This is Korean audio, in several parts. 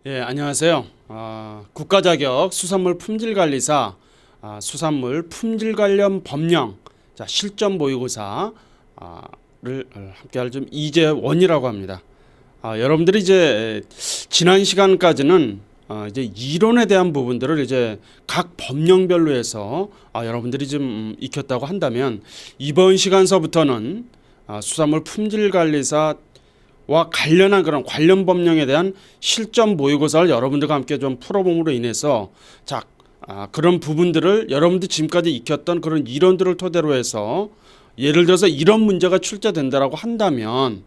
예, 안녕하세요. 국가 자격 수산물 품질관리사 수산물 품질 관련 법령 실전 모의고사를 함께할 좀 이재원이라고 합니다. 여러분들이 이제 지난 시간까지는 이제 이론에 대한 부분들을 이제 각 법령별로 해서 여러분들이 좀 익혔다고 한다면 이번 시간서부터는 수산물 품질관리사 와 관련한 그런 관련 법령에 대한 실전 모의고사를 여러분들과 함께 좀 풀어봄으로 인해서 그런 부분들을 여러분들 지금까지 익혔던 그런 이론들을 토대로 해서 예를 들어서 이런 문제가 출제된다라고 한다면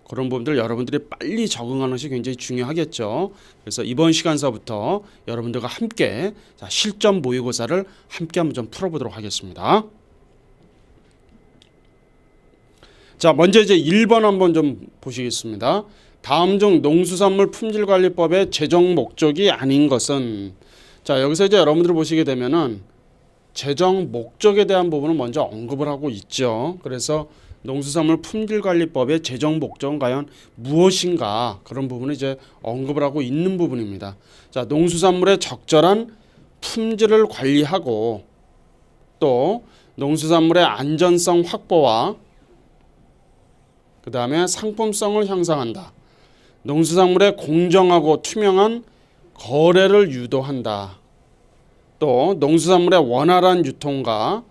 그런 부분들 여러분들이 빨리 적응하는 것이 굉장히 중요하겠죠. 그래서 이번 시간서부터 여러분들과 함께 실전 모의고사를 함께 한번 좀 풀어보도록 하겠습니다. 자, 먼저 이제 1번 한번 좀 보시겠습니다. 다음 중 농수산물 품질관리법의 제정 목적이 아닌 것은, 자, 여기서 이제 여러분들 보시게 되면은 제정 목적에 대한 부분은 먼저 언급을 하고 있죠. 그래서 농수산물 품질관리법의 제정 목적은 과연 무엇인가, 그런 부분을 이제 언급을 하고 있는 부분입니다. 자, 농수산물의 적절한 품질을 관리하고 또 농수산물의 안전성 확보와 그 다음에 상품성을 향상한다. 농수산물의 공정하고 투명한 거래를 유도한다. 또 농수산물의 원활한 유통과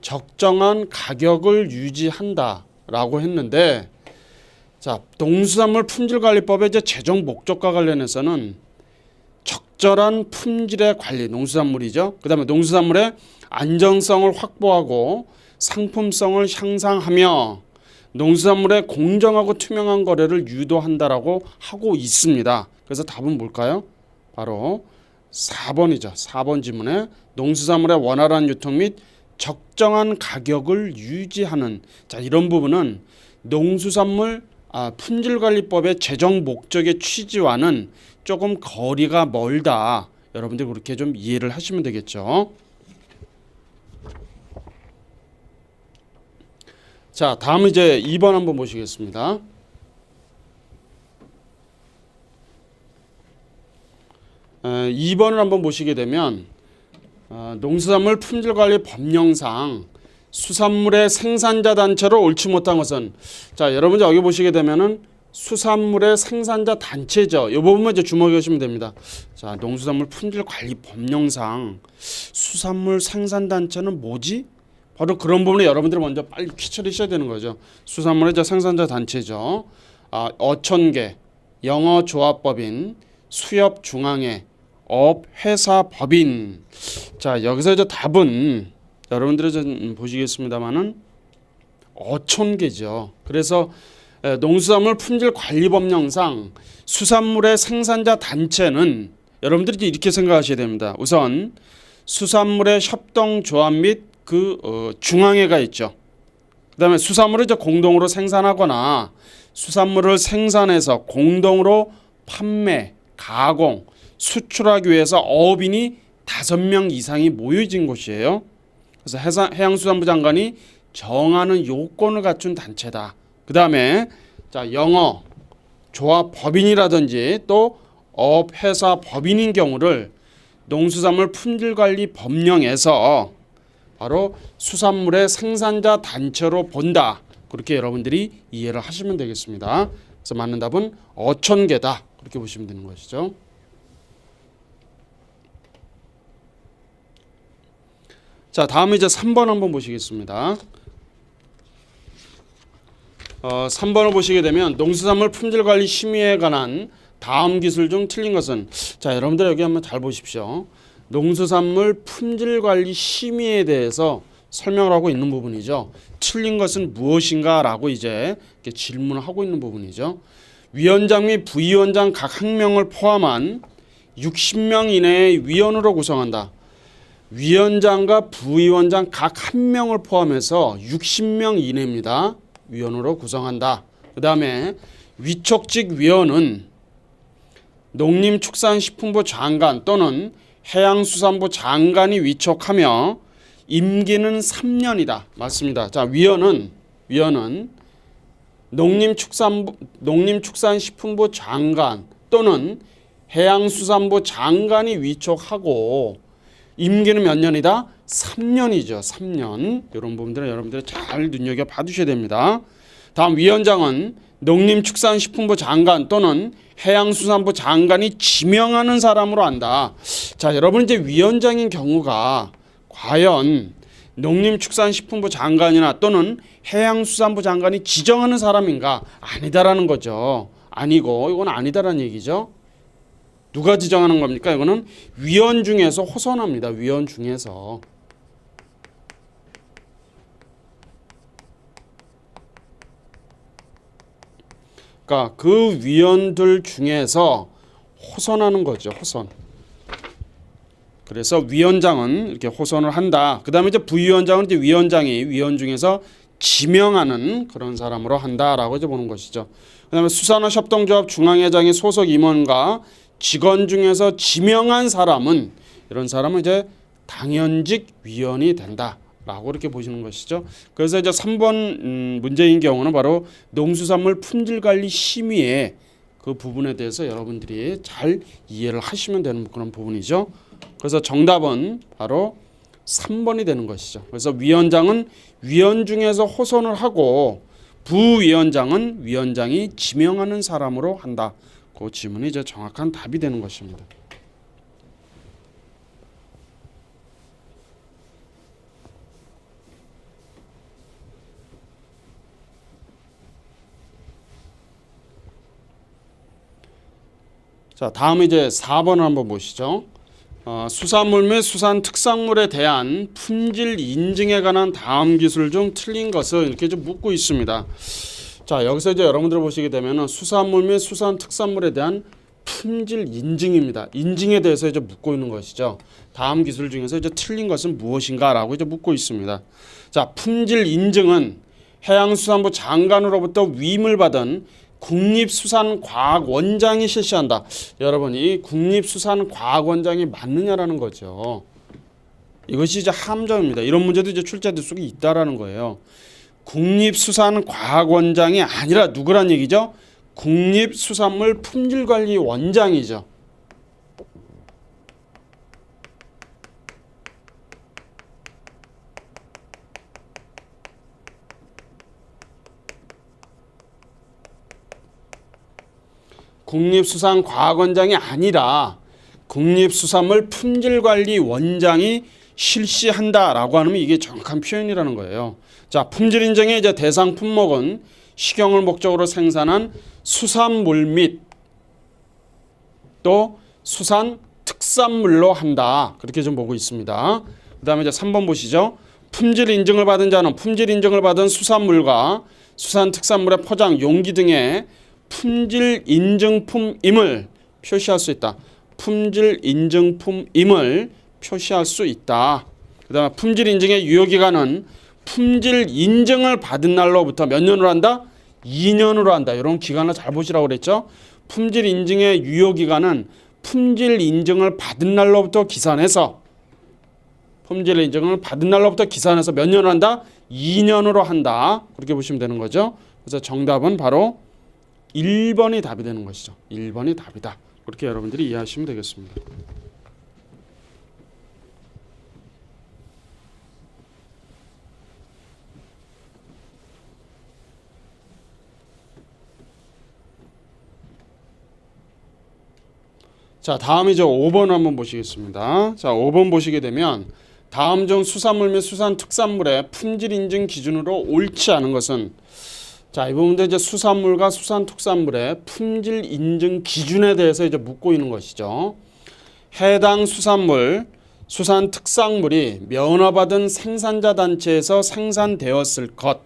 적정한 가격을 유지한다 라고 했는데, 자, 농수산물 품질관리법의 이제 제정 목적과 관련해서는 적절한 품질의 관리, 농수산물이죠. 그 다음에 농수산물의 안정성을 확보하고 상품성을 향상하며 농수산물의 공정하고 투명한 거래를 유도한다라고 하고 있습니다. 그래서 답은 뭘까요? 바로 4번이죠. 4번 지문에 농수산물의 원활한 유통 및 적정한 가격을 유지하는, 자, 이런 부분은 농수산물 품질관리법의 제정 목적의 취지와는 조금 거리가 멀다. 여러분들 그렇게 좀 이해를 하시면 되겠죠. 자, 다음 이제 2번 한번 보시겠습니다. 2번을 한번 보시게 되면 농수산물 품질관리 법령상 수산물의 생산자 단체로 옳지 못한 것은, 자, 여러분 여기 보시게 되면은 수산물의 생산자 단체죠. 이 부분만 이제 주목해 주시면 됩니다. 자, 농수산물 품질관리 법령상 수산물 생산 단체는 뭐지? 바로 그런 부분에 여러분들이 먼저 빨리 퀴처리셔야 되는 거죠. 수산물의 생산자 단체죠. 어촌계, 영어조합법인, 수협중앙회, 업회사법인. 자, 여기서 이제 답은 여러분들이 좀 보시겠습니다만은 어촌계죠. 그래서 농수산물 품질관리법령상 수산물의 생산자 단체는 여러분들이 이렇게 생각하셔야 됩니다. 우선 수산물의 협동조합 및 중앙회가 있죠. 그 다음에 수산물을 이제 공동으로 생산하거나 수산물을 생산해서 공동으로 판매, 가공, 수출하기 위해서 어업인이 5명 이상이 모여진 곳이에요. 그래서 해양수산부 장관이 정하는 요건을 갖춘 단체다. 그 다음에 영어, 조합 법인이라든지 또 업회사 법인인 경우를 농수산물 품질관리 법령에서 바로 수산물의 생산자 단체로 본다. 그렇게 여러분들이 이해를 하시면 되겠습니다. 그래서 맞는 답은 어촌계다. 그렇게 보시면 되는 것이죠. 자, 다음 이제 3번 한번 보시겠습니다. 3번을 보시게 되면 농수산물 품질관리 심의에 관한 다음 기술 중 틀린 것은, 자, 여러분들 여기 한번 잘 보십시오. 농수산물 품질관리 심의에 대해서 설명을 하고 있는 부분이죠. 틀린 것은 무엇인가 라고 이제 이렇게 질문을 하고 있는 부분이죠. 위원장 및 부위원장 각 1명을 포함한 60명 이내의 위원으로 구성한다. 위원장과 부위원장 각 1명을 포함해서 60명 이내입니다. 위원으로 구성한다. 그 다음에 위촉직 위원은 농림축산식품부 장관 또는 해양수산부 장관이 위촉하며 임기는 3년이다. 맞습니다. 자, 위원은 농림축산식품부 장관 또는 해양수산부 장관이 위촉하고 임기는 몇 년이다? 3년이죠. 3년. 이런 부분들은 여러분들이 잘 눈여겨 봐두셔야 됩니다. 다음 위원장은 농림축산식품부 장관 또는 해양수산부 장관이 지명하는 사람으로 한다. 자, 여러분 이제 위원장인 경우가 과연 농림축산식품부 장관이나 또는 해양수산부 장관이 지정하는 사람인가? 아니다라는 거죠. 아니고 이건 아니다라는 얘기죠. 누가 지정하는 겁니까? 이거는 위원 중에서 호선합니다. 위원 중에서. 그러니까 그 위원들 중에서 호선하는 거죠. 호선. 그래서 위원장은 이렇게 호선을 한다. 그다음에 이제 부위원장은 이제 위원장이 위원 중에서 지명하는 그런 사람으로 한다라고 이제 보는 것이죠. 그다음에 수산업협동조합 중앙회장의 소속 임원과 직원 중에서 지명한 사람은 이런 사람은 이제 당연직 위원이 된다라고 이렇게 보시는 것이죠. 그래서 이제 3번 문제인 경우는 바로 농수산물 품질관리 심의의 그 부분에 대해서 여러분들이 잘 이해를 하시면 되는 그런 부분이죠. 그래서 정답은 바로 3번이 되는 것이죠. 그래서 위원장은 위원 중에서 호선을 하고 부위원장은 위원장이 지명하는 사람으로 한다. 그 질문이 이제 정확한 답이 되는 것입니다. 자, 다음 이제 4번을 한번 보시죠. 수산물 및 수산특산물에 대한 품질 인증에 관한 다음 기술 중 틀린 것을 이렇게 좀 묻고 있습니다. 자, 여기서 이제 여러분들 보시게 되면은 수산물 및 수산특산물에 대한 품질 인증입니다. 인증에 대해서 이제 묻고 있는 것이죠. 다음 기술 중에서 이제 틀린 것은 무엇인가라고 이제 묻고 있습니다. 자, 품질 인증은 해양수산부 장관으로부터 위임을 받은 국립수산과학원장이 실시한다. 여러분, 이 국립수산과학원장이 맞느냐라는 거죠. 이것이 이제 함정입니다. 이런 문제도 이제 출제될 수가 있다라는 거예요. 국립수산과학원장이 아니라 누구란 얘기죠? 국립수산물 품질관리원장이죠. 국립수산과학원장이 아니라 국립수산물 품질관리원장이 실시한다라고 하면 이게 정확한 표현이라는 거예요. 자, 품질 인증의 이제 대상 품목은 식용을 목적으로 생산한 수산물 및 또 수산 특산물로 한다. 그렇게 좀 보고 있습니다. 그다음에 이제 3번 보시죠. 품질 인증을 받은 자는 품질 인증을 받은 수산물과 수산 특산물의 포장, 용기 등의 품질 인증품임을 표시할 수 있다. 품질 인증품임을 표시할 수 있다. 그다음에 품질 인증의 유효 기간은 품질 인증을 받은 날로부터 몇 년으로 한다? 2년으로 한다. 이런 기간을 잘 보시라고 그랬죠. 품질 인증의 유효 기간은 품질 인증을 받은 날로부터 기산해서 품질 인증을 받은 날로부터 기산해서 몇 년으로 한다? 2년으로 한다. 그렇게 보시면 되는 거죠. 그래서 정답은 바로 1번이 답이 되는 것이죠. 1번이 답이다. 그렇게 여러분들이 이해하시면 되겠습니다. 자, 다음 이제 5번 한번 보시겠습니다. 자, 5번 보시게 되면 다음 중 수산물 및 수산특산물의 품질 인증 기준으로 옳지 않은 것은, 자, 이 부분도 이제 수산물과 수산특산물의 품질 인증 기준에 대해서 이제 묻고 있는 것이죠. 해당 수산물, 수산특산물이 면허받은 생산자 단체에서 생산되었을 것.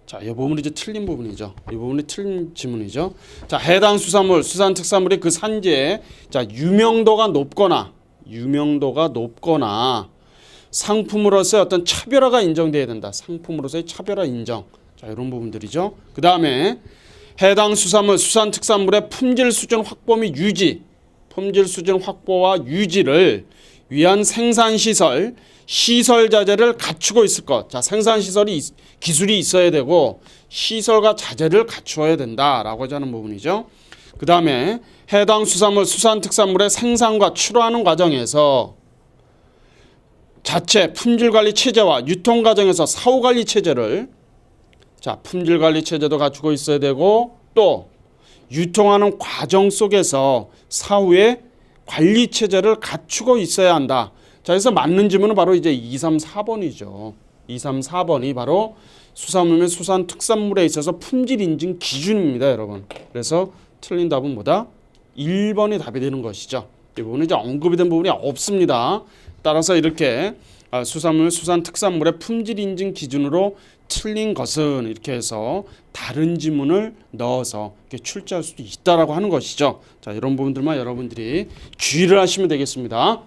자, 이 부분이 이제 틀린 부분이죠. 이 부분이 틀린 지문이죠. 자, 해당 수산물, 수산특산물이 그 산지에 자, 유명도가 높거나 상품으로서의 어떤 차별화가 인정돼야 된다. 상품으로서의 차별화 인정. 자, 이런 부분들이죠. 그 다음에 해당 수산물, 수산특산물의 품질 수준 확보 및 유지, 품질 수준 확보와 유지를 위한 생산시설, 시설 자재를 갖추고 있을 것. 자, 생산시설이 기술이 있어야 되고 시설과 자재를 갖추어야 된다라고 하는 부분이죠. 그 다음에 해당 수산물, 수산특산물의 생산과 출하하는 과정에서 자체 품질관리 체제와 유통 과정에서 사후관리 체제를 품질관리 체제도 갖추고 있어야 되고 또 유통하는 과정 속에서 사후에 관리 체제를 갖추고 있어야 한다. 자, 그래서 맞는 질문은 바로 이제 2, 3, 4번이죠. 2, 3, 4번이 바로 수산물 및 수산특산물에 있어서 품질 인증 기준입니다, 여러분. 그래서 틀린 답은 뭐다? 1번이 답이 되는 것이죠. 이 부분은 이제 언급이 된 부분이 없습니다. 따라서 이렇게 수산물, 수산특산물의 품질 인증 기준으로 틀린 것은 이렇게 해서 다른 지문을 넣어서 이렇게 출제할 수도 있다라고 하는 것이죠. 자, 이런 부분들만 여러분들이 주의를 하시면 되겠습니다.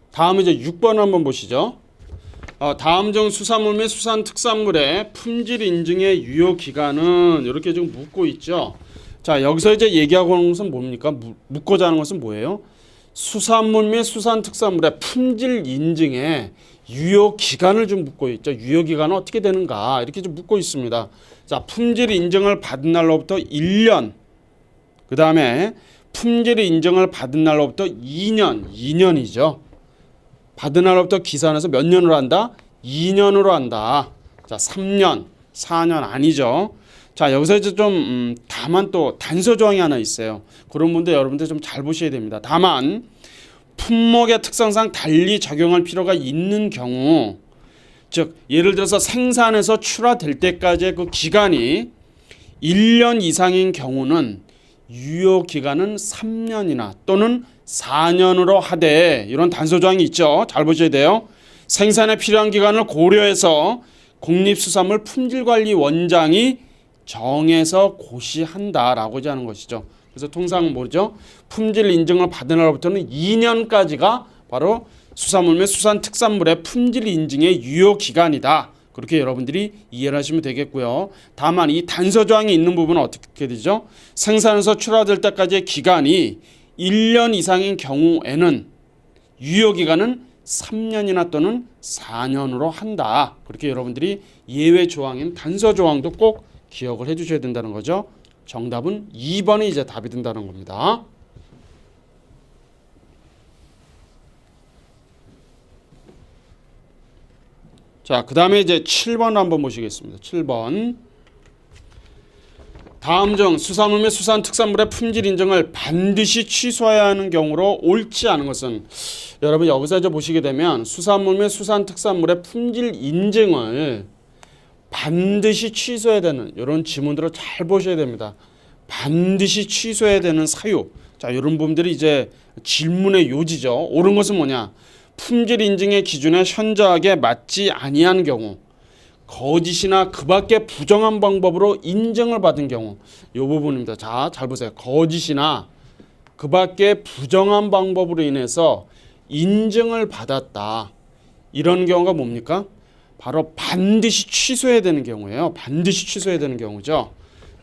다음 이제 6번 한번 보시죠. 다음 중 수산물 및 수산특산물의 품질 인증의 유효 기간은 이렇게 좀 묻고 있죠. 자, 여기서 이제 얘기하고 있는 것은 뭡니까? 묻고자 하는 것은 뭐예요? 수산물 및 수산특산물의 품질 인증의 유효 기간을 좀 묻고 있죠. 유효 기간은 어떻게 되는가? 이렇게 좀 묻고 있습니다. 자, 품질 인증을 받은 날로부터 1년. 그다음에 품질 인증을 받은 날로부터 2년이죠. 받은 날로부터 기산해서 몇 년으로 한다? 2년으로 한다. 자, 3년, 4년 아니죠. 자, 여기서 이제 좀 다만 또 단서 조항이 하나 있어요. 그런 분들 여러분들 좀 잘 보셔야 됩니다. 다만 품목의 특성상 달리 적용할 필요가 있는 경우, 즉 예를 들어서 생산에서 출하될 때까지의 그 기간이 1년 이상인 경우는 유효 기간은 3년이나 또는 4년으로 하되, 이런 단서 조항이 있죠. 잘 보셔야 돼요. 생산에 필요한 기간을 고려해서 국립수산물 품질관리원장이 정해서 고시한다라고 하는 것이죠. 그래서 통상 뭐죠? 품질 인증을 받은 날로부터는 2년까지가 바로 수산물 및 수산특산물의 품질 인증의 유효 기간이다. 그렇게 여러분들이 이해를 하시면 되겠고요. 다만 이 단서 조항이 있는 부분은 어떻게 되죠? 생산에서 출하될 때까지의 기간이 1년 이상인 경우에는 유효기간은 3년이나 또는 4년으로 한다. 그렇게 여러분들이 예외 조항인 단서 조항도 꼭 기억을 해주셔야 된다는 거죠. 정답은 2번이 이제 답이 된다는 겁니다. 자, 그 다음에 이제 7번 한번 보시겠습니다. 7번. 다음 중 수산물 및 수산특산물의 품질 인증을 반드시 취소해야 하는 경우로 옳지 않은 것은, 여러분 여기서 이제 보시게 되면 수산물 및 수산특산물의 품질 인증을 반드시 취소해야 되는 이런 지문들을 잘 보셔야 됩니다. 반드시 취소해야 되는 사유. 자, 이런 부분들이 이제 질문의 요지죠. 옳은 것은 뭐냐? 품질 인증의 기준에 현저하게 맞지 아니한 경우, 거짓이나 그 밖의 부정한 방법으로 인증을 받은 경우, 이 부분입니다. 자, 잘 보세요. 거짓이나 그 밖의 부정한 방법으로 인해서 인증을 받았다. 이런 경우가 뭡니까? 바로 반드시 취소해야 되는 경우예요. 반드시 취소해야 되는 경우죠.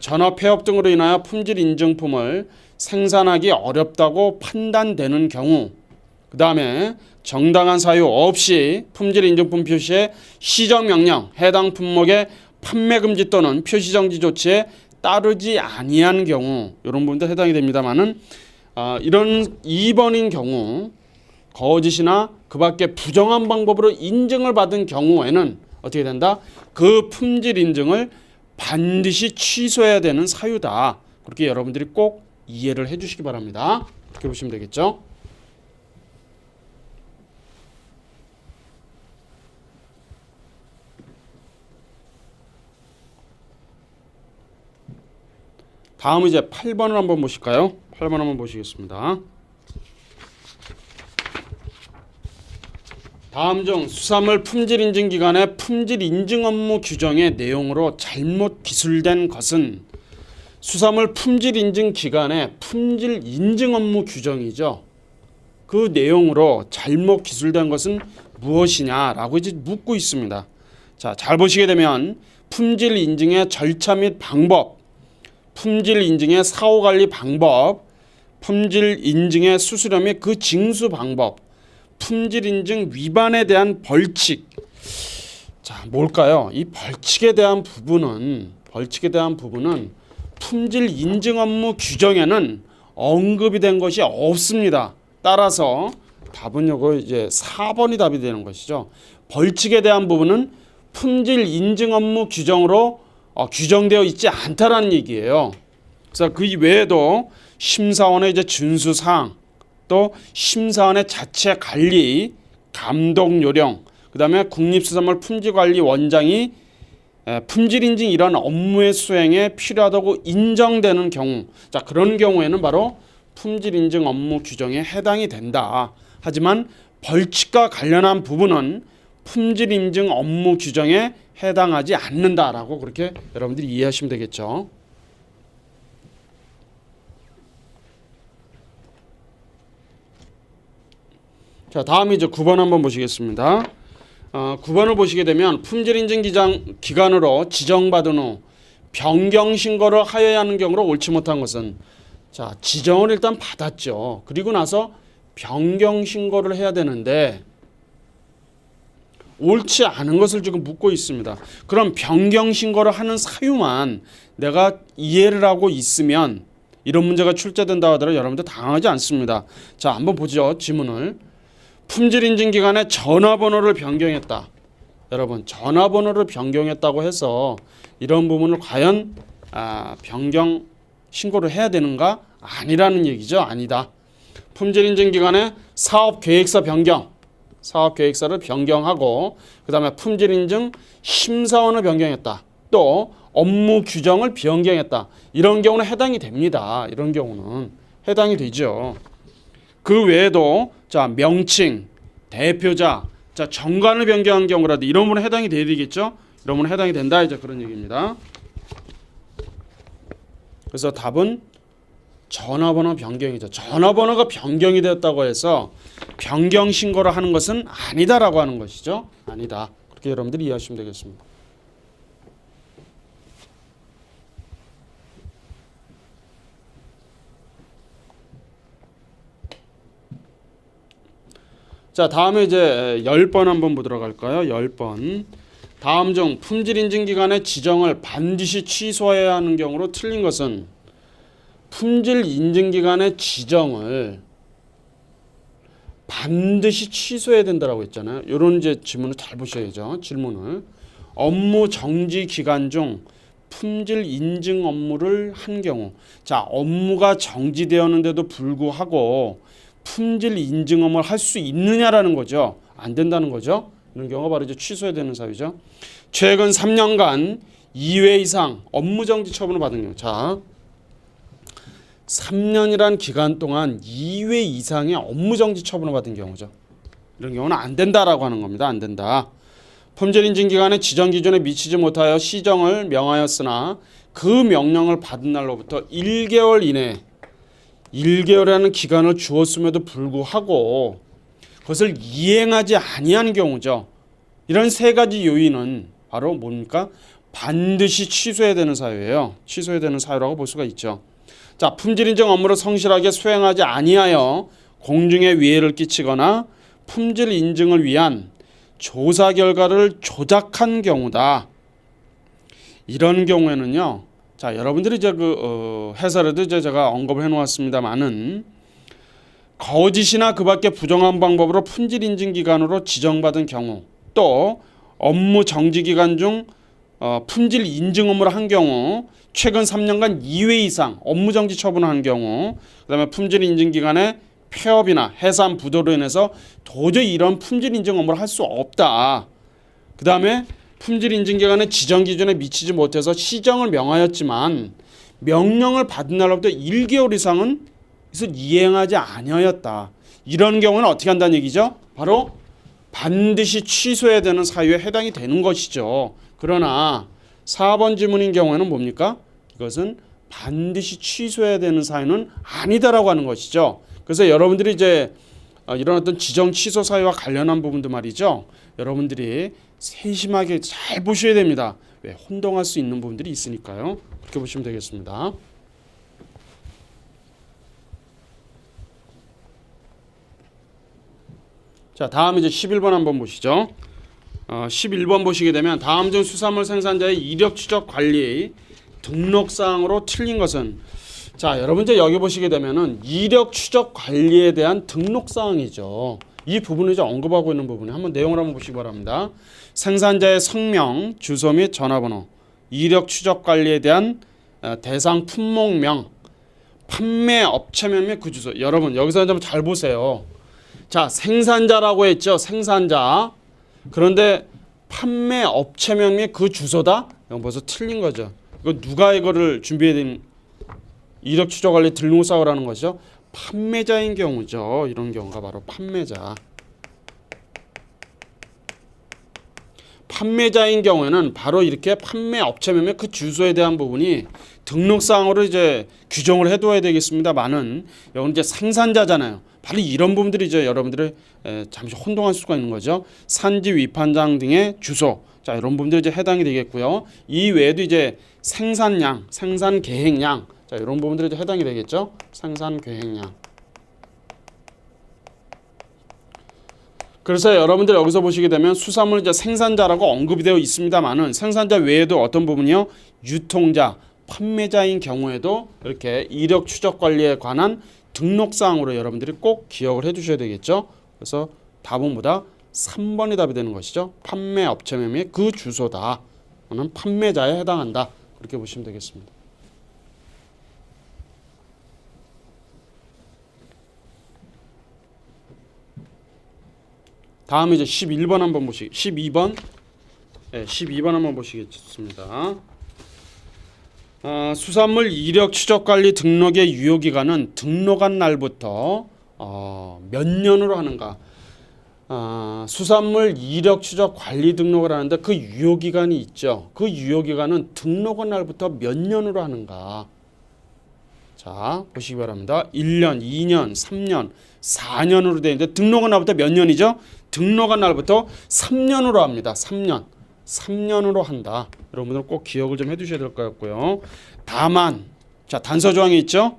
전업 폐업 등으로 인하여 품질 인증품을 생산하기 어렵다고 판단되는 경우, 그 다음에 정당한 사유 없이 품질 인증품 표시에 시정 명령, 해당 품목의 판매 금지 또는 표시 정지 조치에 따르지 아니한 경우, 이런 부분도 해당이 됩니다만은 이런 2번인 경우, 거짓이나 그 밖에 부정한 방법으로 인증을 받은 경우에는 어떻게 된다? 그 품질 인증을 반드시 취소해야 되는 사유다. 그렇게 여러분들이 꼭 이해를 해주시기 바랍니다. 그렇게 보시면 되겠죠. 다음 이제 8번을 한번 보실까요? 8번 한번 보시겠습니다. 다음 중 수산물 품질 인증 기관의 품질 인증 업무 규정의 내용으로 잘못 기술된 것은, 수산물 품질 인증 기관의 품질 인증 업무 규정이죠. 그 내용으로 잘못 기술된 것은 무엇이냐라고 이제 묻고 있습니다. 자, 잘 보시게 되면 품질 인증의 절차 및 방법, 품질 인증의 사후관리 방법, 품질 인증의 수수료 및 그 징수 방법, 품질 인증 위반에 대한 벌칙. 자, 뭘까요? 이 벌칙에 대한 부분은 품질 인증 업무 규정에는 언급이 된 것이 없습니다. 따라서 답은 요거 이제 4번이 답이 되는 것이죠. 벌칙에 대한 부분은 품질 인증 업무 규정으로 규정되어 있지 않다라는 얘기예요. 그래서 그 외에도 심사원의 이제 준수사항, 또 심사원의 자체 관리, 감독 요령, 그다음에 국립수산물 품질관리원장이 품질 인증 이런 업무의 수행에 필요하다고 인정되는 경우, 자 그런 경우에는 바로 품질 인증 업무 규정에 해당이 된다. 하지만 벌칙과 관련한 부분은 품질 인증 업무 규정에 해당하지 않는다라고 그렇게 여러분들이 이해하시면 되겠죠. 자, 다음 이제 9번 한번 보시겠습니다. 9번을 보시게 되면 품질 인증 기관으로 지정받은 후 변경 신고를 하여야 하는 경우로 옳지 못한 것은, 자 지정을 일단 받았죠. 그리고 나서 변경 신고를 해야 되는데 옳지 않은 것을 지금 묻고 있습니다. 그럼 변경 신고를 하는 사유만 내가 이해를 하고 있으면 이런 문제가 출제된다 하더라도 여러분들 당하지 않습니다. 자 한번 보죠. 지문을. 품질인증기관의 전화번호를 변경했다. 여러분 전화번호를 변경했다고 해서 이런 부분을 과연 변경 신고를 해야 되는가? 아니라는 얘기죠. 아니다. 품질인증기관의 사업계획서 변경, 사업계획서를 변경하고 그 다음에 품질인증 심사원을 변경했다. 또 업무 규정을 변경했다. 이런 경우는 해당이 됩니다. 이런 경우는 해당이 되죠. 그 외에도 자 명칭, 대표자, 자 정관을 변경한 경우라도 이런 부분은 해당이 돼야 되겠죠. 이런 부분은 해당이 된다 이제 그런 얘기입니다. 그래서 답은 전화번호 변경이죠. 전화번호가 변경이 되었다고 해서 변경 신고를 하는 것은 아니다라고 하는 것이죠. 아니다. 그렇게 여러분들이 이해하시면 되겠습니다. 자, 다음에 이제 10번 한번 보도록 할까요? 10번. 다음 중 품질인증기관의 지정을 반드시 취소해야 하는 경우로 틀린 것은, 품질인증기관의 지정을 반드시 취소해야 된다라고 했잖아요. 이런 이제 지문을 잘 보셔야죠. 질문을. 업무 정지 기간 중 품질 인증 업무를 한 경우, 자 업무가 정지되었는데도 불구하고 품질 인증 업무를 할 수 있느냐라는 거죠. 안 된다는 거죠. 이런 경우가 바로 이제 취소해야 되는 사유죠. 최근 3년간 2회 이상 업무 정지 처분을 받은 경우, 자 3년이란 기간 동안 2회 이상의 업무 정지 처분을 받은 경우죠. 이런 경우는 안 된다라고 하는 겁니다. 안 된다. 품질 인증 기관의 지정 기준에 미치지 못하여 시정을 명하였으나 그 명령을 받은 날로부터 1개월 이내 1개월이라는 기간을 주었음에도 불구하고 그것을 이행하지 아니한 경우죠. 이런 세 가지 요인은 바로 뭡니까? 반드시 취소해야 되는 사유예요. 취소해야 되는 사유라고 볼 수가 있죠. 자, 품질 인증 업무를 성실하게 수행하지 아니하여 공중에 위해를 끼치거나 품질 인증을 위한 조사 결과를 조작한 경우다. 이런 경우에는요. 자, 여러분들이 이제 해설에도 이제 제가 언급을 해 놓았습니다만은 거짓이나 그밖에 부정한 방법으로 품질 인증 기관으로 지정받은 경우, 또 업무 정지 기간 중 품질 인증 업무를 한 경우, 최근 3년간 2회 이상 업무 정지 처분을 한 경우, 그다음에 품질 인증 기관의 폐업이나 해산 부도로 인해서 도저히 이런 품질 인증 업무를 할 수 없다. 그다음에 품질 인증 기관의 지정 기준에 미치지 못해서 시정을 명하였지만 명령을 받은 날로부터 1개월 이상은 이것을 이행하지 아니하였다. 이런 경우는 어떻게 한다는 얘기죠? 바로 반드시 취소해야 되는 사유에 해당이 되는 것이죠. 그러나 4번 지문인 경우에는 뭡니까? 이것은 반드시 취소해야 되는 사유는 아니다라고 하는 것이죠. 그래서 여러분들이 이제 이런 어떤 지정 취소 사유와 관련한 부분도 말이죠. 여러분들이 세심하게 잘 보셔야 됩니다. 왜? 혼동할 수 있는 부분들이 있으니까요. 그렇게 보시면 되겠습니다. 자, 다음 이제 11번 한번 보시죠. 11번 보시게 되면 다음 중 수산물 생산자의 이력 추적 관리 등록사항으로 틀린 것은, 자, 여러분 이제 여기 보시게 되면은 이력 추적 관리에 대한 등록사항이죠. 이 부분을 이제 언급하고 있는 부분에 한번 내용을 한번 보시기 바랍니다. 생산자의 성명, 주소 및 전화번호, 이력 추적 관리에 대한 대상 품목명, 판매 업체명 및 그 주소. 여러분 여기서 좀 잘 보세요. 자, 생산자라고 했죠. 생산자. 그런데 판매 업체명 및 그 주소다? 이거 벌써 틀린 거죠. 이거 누가 이거를 준비해둔 이력 추적 관리 등록사항을 하는 것이죠? 판매자인 경우죠. 이런 경우가 바로 판매자. 판매자인 경우에는 바로 이렇게 판매 업체명 및 그 주소에 대한 부분이 등록사항으로 이제 규정을 해둬야 되겠습니다만은 여기 이제 생산자잖아요. 바로 이런 부분들이 이제 여러분들을 잠시 혼동할 수가 있는 거죠. 산지 위판장 등의 주소, 자, 이런 부분들이 이제 해당이 되겠고요. 이 외에도 이제 생산량, 생산 계획량, 자, 이런 부분들이 이제 해당이 되겠죠. 생산 계획량. 그래서 여러분들 여기서 보시게 되면 수산물 이제 생산자라고 언급이 되어 있습니다만은 생산자 외에도 어떤 부분이요? 유통자, 판매자인 경우에도 이렇게 이력 추적 관리에 관한 등록사항으로 여러분들이 꼭 기억을 해두셔야 되겠죠. 그래서 답은 뭐다? 3번이 답이 되는 것이죠. 판매 업체명 및 그 주소다. 는 판매자에 해당한다. 그렇게 보시면 되겠습니다. 다음 이제 11번 한번 12번. 네, 12번 한번 보시겠습니다. 수산물 이력 추적 관리 등록의 유효 기간은 등록한 날부터 몇 년으로 하는가? 수산물 이력 추적 관리 등록을 하는데 그 유효 기간이 있죠. 그 유효 기간은 등록한 날부터 몇 년으로 하는가? 자, 보시기 바랍니다. 1년, 2년, 3년, 4년으로 되어 있는데 등록한 날부터 몇 년이죠? 등록한 날부터 3년으로 합니다. 3년. 3년으로 한다. 여러분들 꼭 기억을 좀 해두셔야 될 것 같고요. 다만, 자, 단서 조항이 있죠?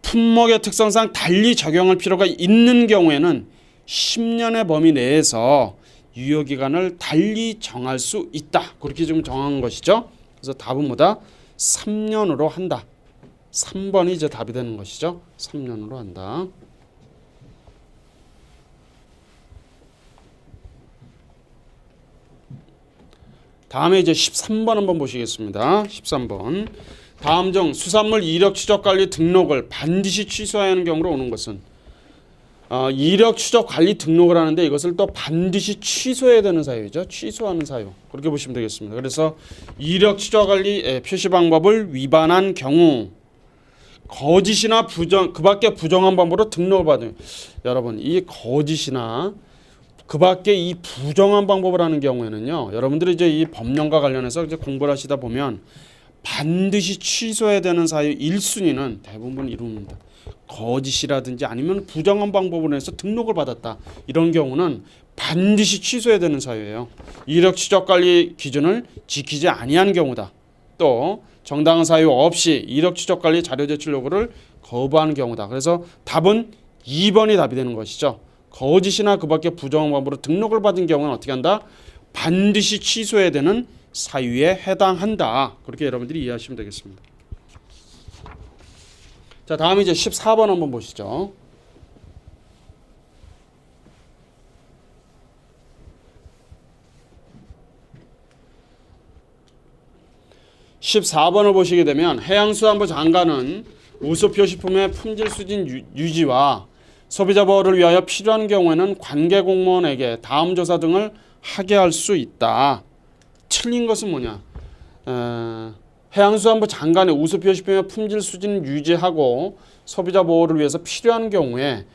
품목의 특성상 달리 적용할 필요가 있는 경우에는 10년의 범위 내에서 유효기간을 달리 정할 수 있다. 그렇게 좀 정한 것이죠. 그래서 답은 뭐다? 3년으로 한다. 3번이 이제 답이 되는 것이죠. 3년으로 한다. 다음에 이제 13번 한번 보시겠습니다. 13번. 다음 중 수산물 이력 추적 관리 등록을 반드시 취소해야 하는 경우로 오는 것은, 이력 추적 관리 등록을 하는데 이것을 또 반드시 취소해야 되는 사유죠. 취소하는 사유. 그렇게 보시면 되겠습니다. 그래서 이력 추적 관리 표시 방법을 위반한 경우 거짓이나 부정, 그 밖에 부정한 방법으로 등록을 받은, 여러분 이 거짓이나 그 밖에 이 부정한 방법을 하는 경우에는요, 여러분들이 이제 이 법령과 관련해서 이제 공부를 하시다 보면 반드시 취소해야 되는 사유 1순위는 대부분 이룹니다. 거짓이라든지 아니면 부정한 방법으로 해서 등록을 받았다. 이런 경우는 반드시 취소해야 되는 사유예요. 이력 추적 관리 기준을 지키지 아니한 경우다. 또 정당한 사유 없이 이력 추적 관리 자료 제출 요구를 거부하는 경우다. 그래서 답은 2번이 답이 되는 것이죠. 거짓이나 그 밖에 부정한 방법으로 등록을 받은 경우는 어떻게 한다? 반드시 취소해야 되는 사유에 해당한다. 그렇게 여러분들이 이해하시면 되겠습니다. 자, 다음 이제 14번 한번 보시죠. (14번을) 보시게 되면 해양수산부 장관은 우수표시품의 품질 수준 유지와 소비자 보호를 위하여 필요한 경우에는 관계 공무원에게 다음 조사 등을 하게 할 수 있다. 틀린 것은 뭐냐? 해양수산부 장관의 우수표시품의 품질 수준을 유지하고 소비자 보호를 위해서 필요한 경우에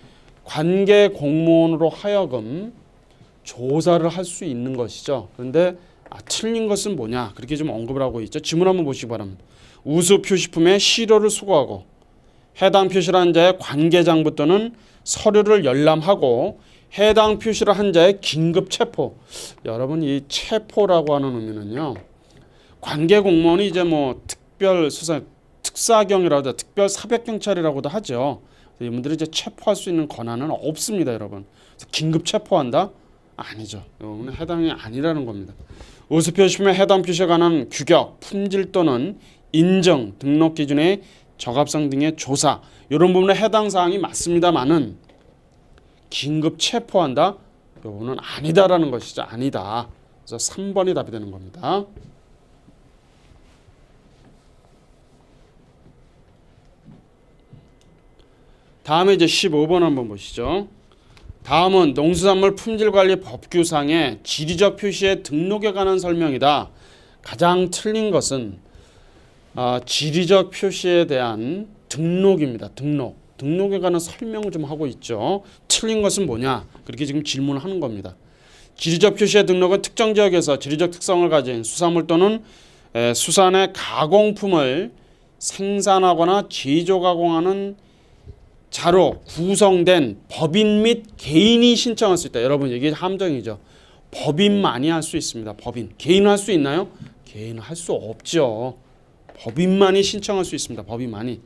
관계 공무원으로 하여금 조사를 할 수 있는 것이죠. 그런데 틀린 것은 뭐냐? 그렇게 좀 언급을 하고 있죠. 지문 한번 보시기 바랍니다. 우수표시품의 시료를 수거하고 해당 표시를 한 자의 관계장부 또는 서류를 열람하고 해당 표시를 한 자의 긴급 체포. 여러분 이 체포라고 하는 의미는요, 관계 공무원이 이제 뭐 특별 수사 특사경이라도 특별 사백 경찰이라고도 하죠. 이분들이 이제 체포할 수 있는 권한은 없습니다, 여러분. 그래서 긴급 체포한다? 아니죠. 이거는 해당이 아니라는 겁니다. 우수 표시품의 해당 표시에 관한 규격, 품질 또는 인정, 등록 기준의 적합성 등의 조사 이런 부분에 해당 사항이 맞습니다만은 긴급 체포한다? 이거는 아니다라는 것이죠. 아니다. 그래서 3번이 답이 되는 겁니다. 다음에 이제 15번 한번 보시죠. 다음은 농수산물 품질관리 법규상의 지리적 표시의 등록에 관한 설명이다. 가장 틀린 것은 지리적 표시에 대한 등록입니다. 등록에 관한 설명을 좀 하고 있죠. 틀린 것은 뭐냐? 그렇게 지금 질문하는 겁니다. 지리적 표시의 등록은 특정 지역에서 지리적 특성을 가진 수산물 또는 수산의 가공품을 생산하거나 제조 가공하는 자로 구성된 법인 및 개인이 신청할 수 있다. 여러분 이게 함정이죠. 법인만이 할 수 있습니다. 법인. 개인은 할 수 있나요? 개인은 할 수 없죠. 법인만이 신청할 수 있습니다. 법인만이.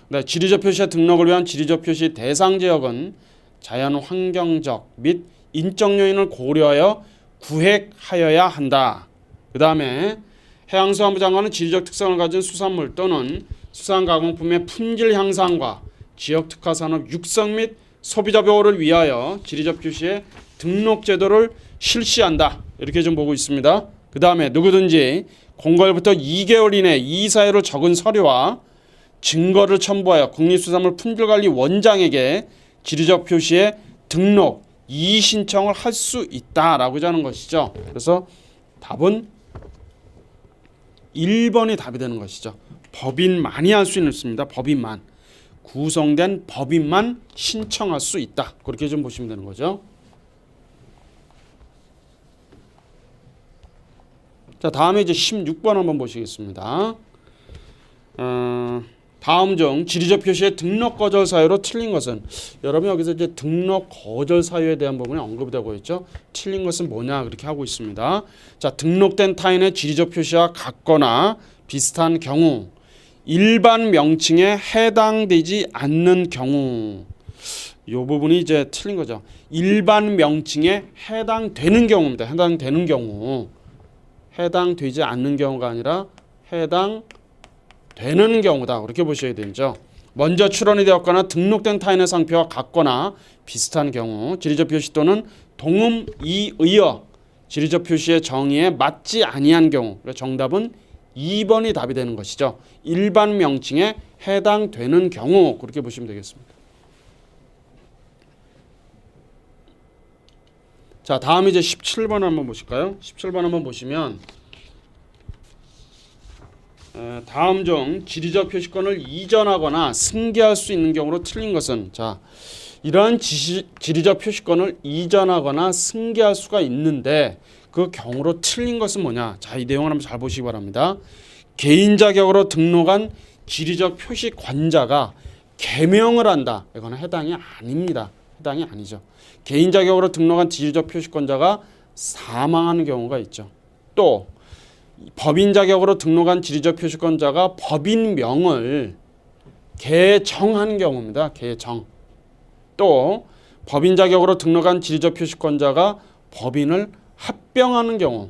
네, 지리적 표시의 등록을 위한 지리적 표시 대상 지역은 자연 환경적 및 인적 요인을 고려하여 구획하여야 한다. 그 다음에 해양수산부 장관은 지리적 특성을 가진 수산물 또는 수산 가공품의 품질 향상과 지역 특화 산업 육성 및 소비자 보호를 위하여 지리적 표시의 등록 제도를 실시한다. 이렇게 좀 보고 있습니다. 그 다음에 누구든지 공고일부터 2개월 이내 이 사유로 적은 서류와 증거를 첨부하여 국립수산물 품질관리 원장에게 지리적 표시의 등록 이의 신청을 할 수 있다라고 하는 것이죠. 그래서 답은 1번이 답이 되는 것이죠. 법인만이 할 수 있습니다. 법인만. 구성된 법인만 신청할 수 있다. 그렇게 좀 보시면 되는 거죠. 자, 다음에 이제 16번 한번 보시겠습니다. 다음 중 지리적 표시의 등록 거절 사유로 틀린 것은, 여러분 여기서 이제 등록 거절 사유에 대한 부분이 언급이 되고 있죠. 틀린 것은 뭐냐 그렇게 하고 있습니다. 자, 등록된 타인의 지리적 표시와 같거나 비슷한 경우, 일반 명칭에 해당되지 않는 경우, 이 부분이 이제 틀린 거죠. 일반 명칭에 해당되는 경우입니다. 해당되는 경우, 해당되지 않는 경우가 아니라 해당되는 경우다. 그렇게 보셔야 되죠. 먼저 출원이 되었거나 등록된 타인의 상표와 같거나 비슷한 경우, 지리적 표시 또는 동음이 의어 지리적 표시의 정의에 맞지 아니한 경우, 정답은 2번이 답이 되는 것이죠. 일반 명칭에 해당되는 경우, 그렇게 보시면 되겠습니다. 자, 다음 이제 17번 한번 보실까요? 17번 한번 보시면 다음 중 지리적 표시권을 이전하거나 승계할 수 있는 경우로 틀린 것은, 자, 이러한 지리적 표시권을 이전하거나 승계할 수가 있는데 그 경우로 틀린 것은 뭐냐? 자, 이 내용을 한번 잘 보시기 바랍니다. 개인 자격으로 등록한 지리적 표시권자가 개명을 한다. 이거는 해당이 아닙니다. 해당이 아니죠. 개인 자격으로 등록한 지리적 표시권자가 사망하는 경우가 있죠. 또 법인 자격으로 등록한 지리적 표시권자가 법인명을 개정한 경우입니다. 개정. 또 법인 자격으로 등록한 지리적 표시권자가 법인을 합병하는 경우,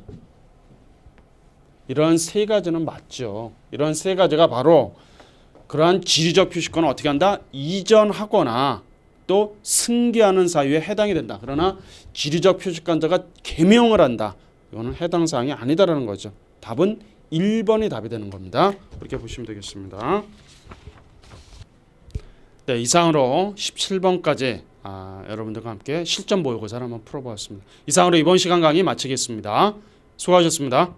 이런 세 가지는 맞죠. 이런 세 가지가 바로 그러한 지리적 표시권을 어떻게 한다? 이전하거나 또 승계하는 사유에 해당이 된다. 그러나 지리적 표시권자가 개명을 한다. 이거는 해당 사항이 아니다라는 거죠. 답은 1번이 답이 되는 겁니다. 그렇게 보시면 되겠습니다. 네, 이상으로 17번까지 여러분들과 함께 실전 모의고사를 한번 풀어보았습니다. 이상으로 이번 시간 강의 마치겠습니다. 수고하셨습니다.